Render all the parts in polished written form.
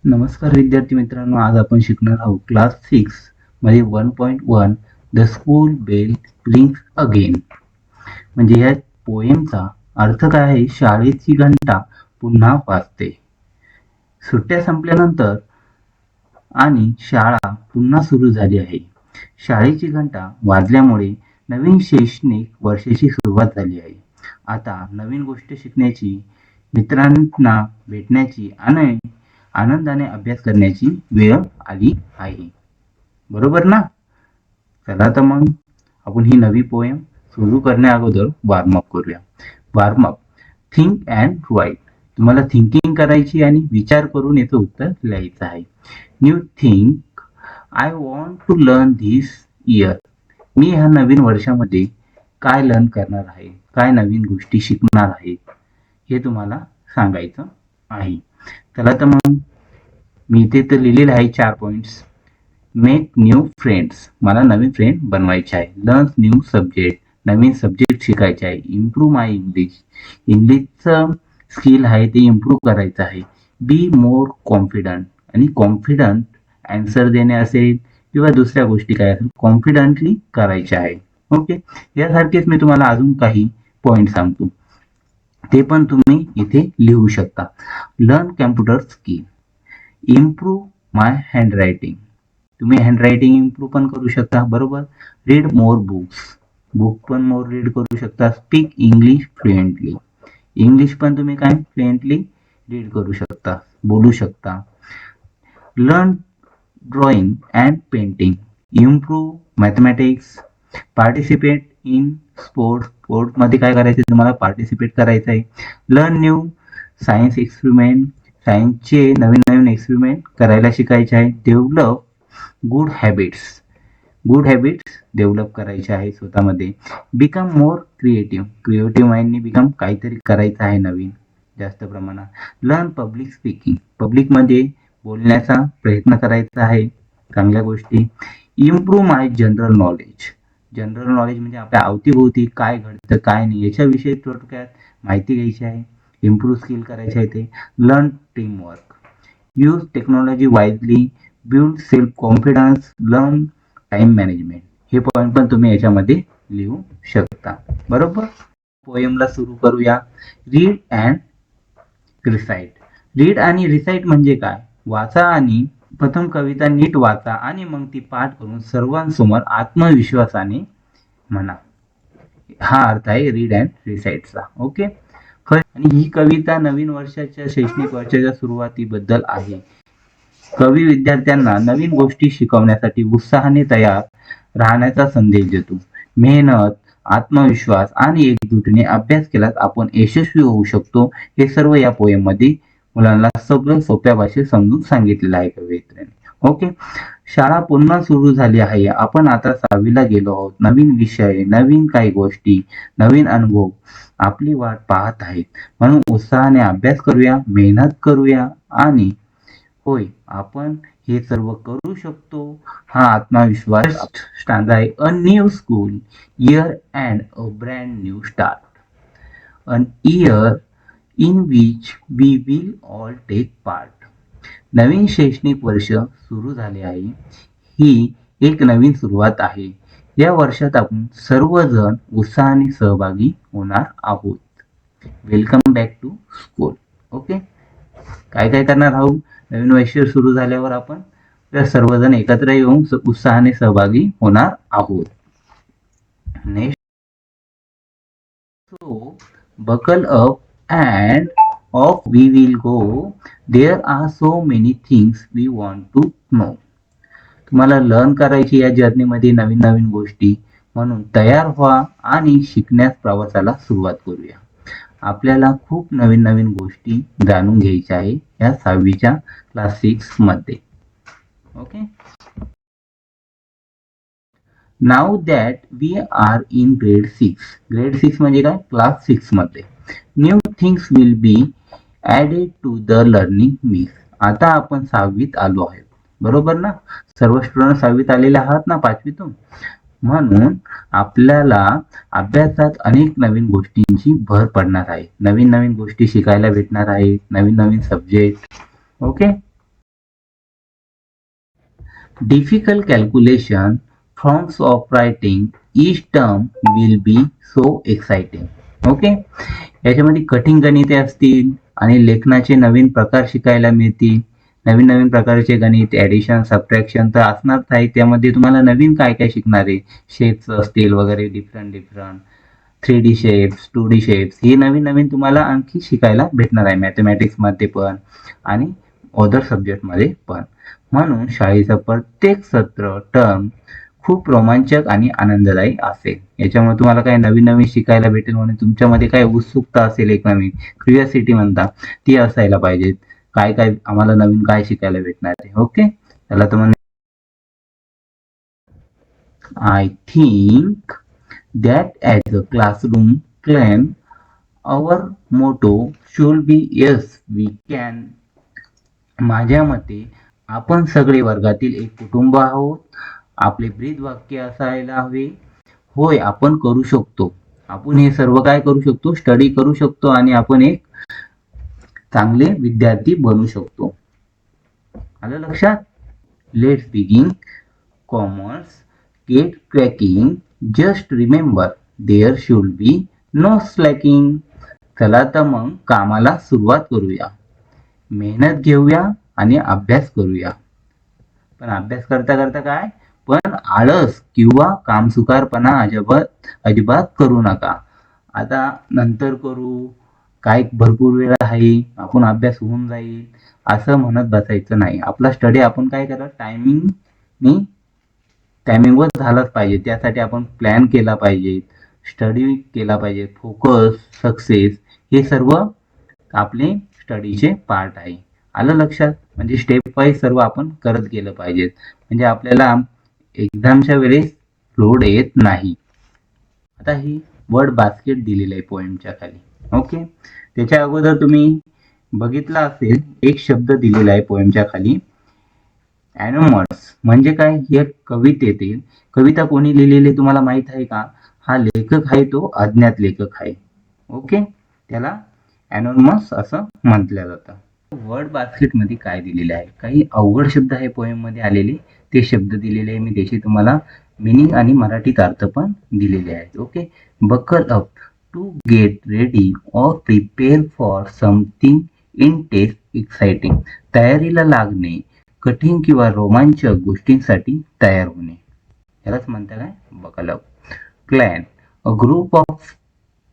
नमस्कार विद्यार्थी मित्रांनो, आज आपण शिकणार आहोत क्लास 6 मध्ये 1.1 the school bell rings again. म्हणजे या पोएमचा अर्थ काय आहे? शाळेची घंटा पुन्हा वाजते. सुट्ट्या संपल्यानंतर आणि शाळा पुन्हा सुरू झाली आहे. शाळेची घंटा वाजल्यामुळे नवीन शैक्षणिक वर्षाची सुरुवात झाली आहे. आता नवीन गोष्ट शिकण्याची, मित्रांना भेटण्याची आणि आनंदाने अभ्यास करण्याची वेळ आली आहे. बरोबर ना? चला तर मग आपण ही नवी पोएम सुरू करण्या अगोदर वॉर्मअप करूया. वॉर्मअप. Think and write. तुम्हाला थिंकिंग करायची आणि विचार करून याचं उत्तर लिहायचं आहे. New think. I want to learn this year. मी ह्या नवीन वर्षामध्ये काय लर्न करणार आहे, काय नवीन गोष्टी शिकणार आहे, हे तुम्हाला सांगायचं आहे. चला तर मग मी इथे तर लिहिलेलं आहे 4 पॉइंट्स. Make new friends. मला नवीन फ्रेंड बनवायचे आहे. Learn new subject. नवीन सब्जेक्ट शिकायचे आहे. Improve my English. इंग्लिशचं स्किल आहे ते इम्प्रूव्ह करायचं आहे. Be more confident. आणि कॉन्फिडंट आन्सर देणे असेल किंवा दुसऱ्या गोष्टी काय असेल कॉन्फिडंटली करायच्या आहे. ओके, यासारखेच मी तुम्हाला अजून काही पॉइंट सांगतो, ते पण तुम्ही इथे लिहू शकता. Learn computer skill. इम्प्रूव्ह माय हँडरायटिंग. तुम्ही हँडरायटिंग इम्प्रूव्ह पण करू शकता. बरोबर. Read more books. बुक पण मोर रीड करू शकता. Speak English fluently. इंग्लिश पण तुम्ही काय फ्लुएंटली रीड करू शकता, बोलू शकता. Learn drawing and painting. Improve mathematics. Participate in sports. स्पोर्ट्समध्ये काय करायचं, तुम्हाला पार्टिसिपेट करायचं आहे. Learn new science experiment. सायन्सचे नवीन नवीन एक्सपेरिमेंट करायला शिकायचे आहे. Develop good habits. Good habits develop करायचे आहे स्वतःमध्ये. Become more creative. क्रिएटिव्ह माइंडनी बिकम काहीतरी करायचं आहे नवीन जास्त प्रमाणात. Learn public speaking. पब्लिकमध्ये बोलण्याचा प्रयत्न करायचा आहे, चांगल्या गोष्टी. इम्प्रूव्ह माय जनरल नॉलेज. जनरल नॉलेज म्हणजे आपल्या अवतीभोवती काय घडतं काय नाही याच्याविषयी थोडक्यात माहिती घ्यायची आहे. इम्प्रूव्ह स्किल करायचे आहे ते. Learn teamwork. Use technology wisely. Build self confidence. Learn time management. हे पॉईंट पण तुम्ही याच्यामध्ये लिहू शकता. बरोबर. पोएमला सुरू करूया. Read and recite. रीड आणि रिसाइट म्हणजे काय? वाचा आणि प्रथम कविता नीट वाचा आणि मग ती पाठ करून सर्वांसमोर आत्मविश्वासाने म्हणा. हा अर्थ आहे रीड अँड रिसाइटचा. ओके. आणि ही कविता नवीन वर्षाच्या शैक्षणिक वर्षाच्या सुरुवातीबद्दल आहे. कवी विद्यार्थ्यांना नवीन गोष्टी शिकवण्यासाठी उत्साहाने तयार राहण्याचा संदेश देतो. मेहनत, आत्मविश्वास आणि एकजुटीने अभ्यास केल्यास आपण यशस्वी होऊ शकतो. हे सर्व या पोएम मध्ये मुलांना सगळं सोप्या भाषेत समजून सांगितलेलं आहे कवयित्रीने. ओके. शाळा पुन्हा सुरू झाली आहे. आपण आता 6वीला गेलो आहोत. नवीन विषय, नवीन काही गोष्टी, नवीन अनुभव आपली वाट पाहत आहेत. म्हणून उत्साहाने अभ्यास करूया, मेहनत करूया आणि होय आपण हे सर्व करू शकतो. हा आत्मविश्वास स्टँड आहे. A new school year and a brand new start. An year in which we will all take part. नवीन शैक्षणिक वर्ष सुरू झाले आहे. ही एक नवीन सुरुवात आहे. या वर्षात आपण सर्वजण उत्साहाने सहभागी होणार आहोत. Welcome back to school. Okay. काय काय करणार आहोत? नवीन वर्ष सुरू झाल्यावर आपण सर्वजण एकत्र येऊन उत्साहाने सहभागी होणार आहोत. Next. So buckle up and off we will go. There are so many things we want to know. तुम्हाला लर्न करायची या जर्नी मध्ये नवीन नवीन गोष्टी, म्हणून तयार व्हा आणि शिकण्यास प्रवासाला सुरुवात करूया. आपल्याला खूप नवीन नवीन गोष्टी जाणून घ्यायच्या आहे या 6वीच्या क्लास 6 मध्ये. Okay. Now that we are in grade 6. Grade 6 म्हणजे काय? क्लास 6 मध्ये. New things will be added to the learning mix. आता आपण 6वीत आलो आहे. बरोबर ना? सर्व स्टुडंट 6वीत आलेले आहात ना 5वीतून. म्हणून आपल्याला अभ्यासात अनेक नवीन गोष्टींची भर पडणार आहे. नवीन नवीन गोष्टी शिकायला भेटणार आहे. नवीन नवीन subject. Okay. Difficult calculation, forms of writing, each term will be so exciting. Okay, याच्यामध्ये कठीण गणिते असतील आणि लेखनाचे नवीन प्रकार शिकायला मिळतील. नवीन नवीन प्रकारचे गणित, ऍडिशन, सबट्रॅक्शन तर असणारच आहे. त्यामध्ये तुम्हाला नवीन काय काय शिकणार आहे, शेप्स असतील वगैरे, different different 3D shapes, 2D shapes, हे नवीन नवीन तुम्हाला आणखी शिकायला भेटणार आहे मॅथमॅटिक्समध्ये पण आणि अदर सब्जेक्टमध्ये पण. म्हणून शाळेचं प्रत्येक सत्र टर्म खूप रोमांचक आणि आनंददायी असेल. याच्यामुळे तुम्हाला काय नवीन नवीन शिकायला भेटेल म्हणून तुमच्यामध्ये काय उत्सुकता असेल, एक नवीन क्युरिओसिटी म्हणता ती असायला पाहिजे. काय काय आम्हाला नवीन काय शिकायला भेटणार आहे. ओके, त्याला तर I think that as a classroom claim, our motto should be yes we can. माझ्या मते आपण सगळे वर्गातील एक कुटुंब आहोत. आपले ब्रीद वाक्य असायला हवे, होय आपण करू शकतो. आपण हे सर्व काय करू शकतो, स्टडी करू शकतो आणि आपण एक चांगले विद्यार्थी बनू शकतो. आलं लक्षात? Let's begin commerce get cracking. Just remember there should be no slacking. चला तर मग कामाला सुरुवात करूया. मेहनत घेऊया आणि अभ्यास करूया. पण अभ्यास करता करता काय, पण आळस किंवा कामचुकारपणा अजिबात करू नका. आता नंतर करू, काय भरपूर वेळ आहे, आपण अभ्यास होऊन जाईल असं म्हणत बसायचं नाही. आपला स्टडी आपण काय करा, टायमिंगवर झालाच पाहिजे. त्यासाठी आपण प्लॅन केला पाहिजे, स्टडी केला पाहिजे. फोकस, सक्सेस हे सर्व आपले स्टडीचे पार्ट आहे. आलं लक्षात? म्हणजे स्टेप वाईज सर्व आपण करत गेलं पाहिजे, म्हणजे आपल्याला एक्झामच्या वेळेस लोड येत नाही. आता ही वर्ड बास्केट दिलेलं आहे पोएमच्या खाली. ओके, त्याच्या अगोदर तुम्ही बघितला असेल एक शब्द दिलेला आहे पोएमच्या खाली, ॲनोमस. म्हणजे काय, हे कवितेतील कविता कोणी लिहिलेली तुम्हाला माहित आहे का? हा लेखक आहे तो अज्ञात लेखक आहे. ओके, त्याला ॲनोनमस असं म्हटलं जातं. वर्ड बास्केट मध्ये काय दिलेले आहे, काही अवघड शब्द आहे पोएम मध्ये आलेले, ते शब्द दिलेले आहे मी, त्याची तुम्हाला मिनिंग आणि मराठीत अर्थ पण दिलेले आहेत. Okay, buckle up to get ready or prepare for something intense exciting. तयारीला लागणे, कठीण किंवा रोमांचक गोष्टींसाठी तयार होणे, यालाच म्हणतात काय, buckle up. Clan, a group of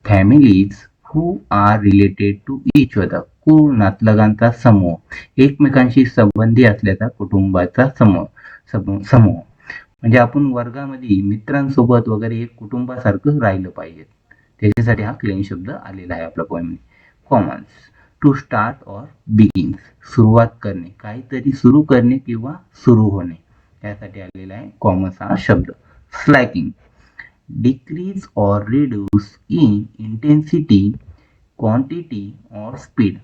families who are related to each other. कुळ नातलगांचा समूह, एकमेकांशी संबंधी असल्याचा कुटुंबाचा समूह. म्हणजे आपण वर्गामध्ये मित्रांसोबत वगैरे एक कुटुंबासारखं राहिलं पाहिजे. त्याच्यासाठी हा क्लेन शब्द आलेला आहे आपल्या पोएममध्ये. Commence, to start or begin. सुरुवात करणे, काहीतरी सुरू करणे किंवा सुरू होणे, यासाठी आलेला आहे कॉमन्स हा शब्द. स्लॅकिंग, decrease or reduce in intensity, quantity or speed.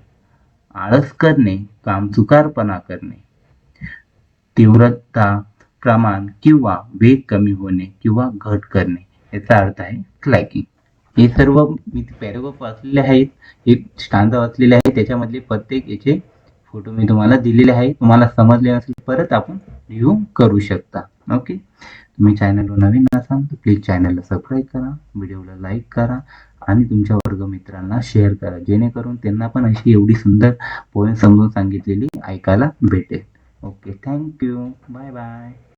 आळस करणे, कामचुकारपणा करणे, तीव्रता, प्रमाण किंवा वेग कमी होणे किंवा घट करणे, याचा अर्थ आहे स्लॅकिंग. हे सर्व मी पॅराग्राफ वाचलेले आहेत, एक स्टांजा वाचलेले आहे, त्याच्यामधले प्रत्येक याचे फोटो मी तुम्हाला दिलेले आहे. तुम्हाला समजले नसेल परत आपण रिव्ह्यू करू शकता. ओके, तुम्ही चॅनलवर नवीन असाल तर प्लीज चॅनलला सबस्क्राईब करा, व्हिडिओला लाईक करा आणि तुमच्या वर्गमित्रांना शेअर करा, जेणेकरून त्यांना पण अशी एवढी सुंदर पोएम समजून सांगितलेली ऐकायला भेटेल. Okay, thank you, bye bye.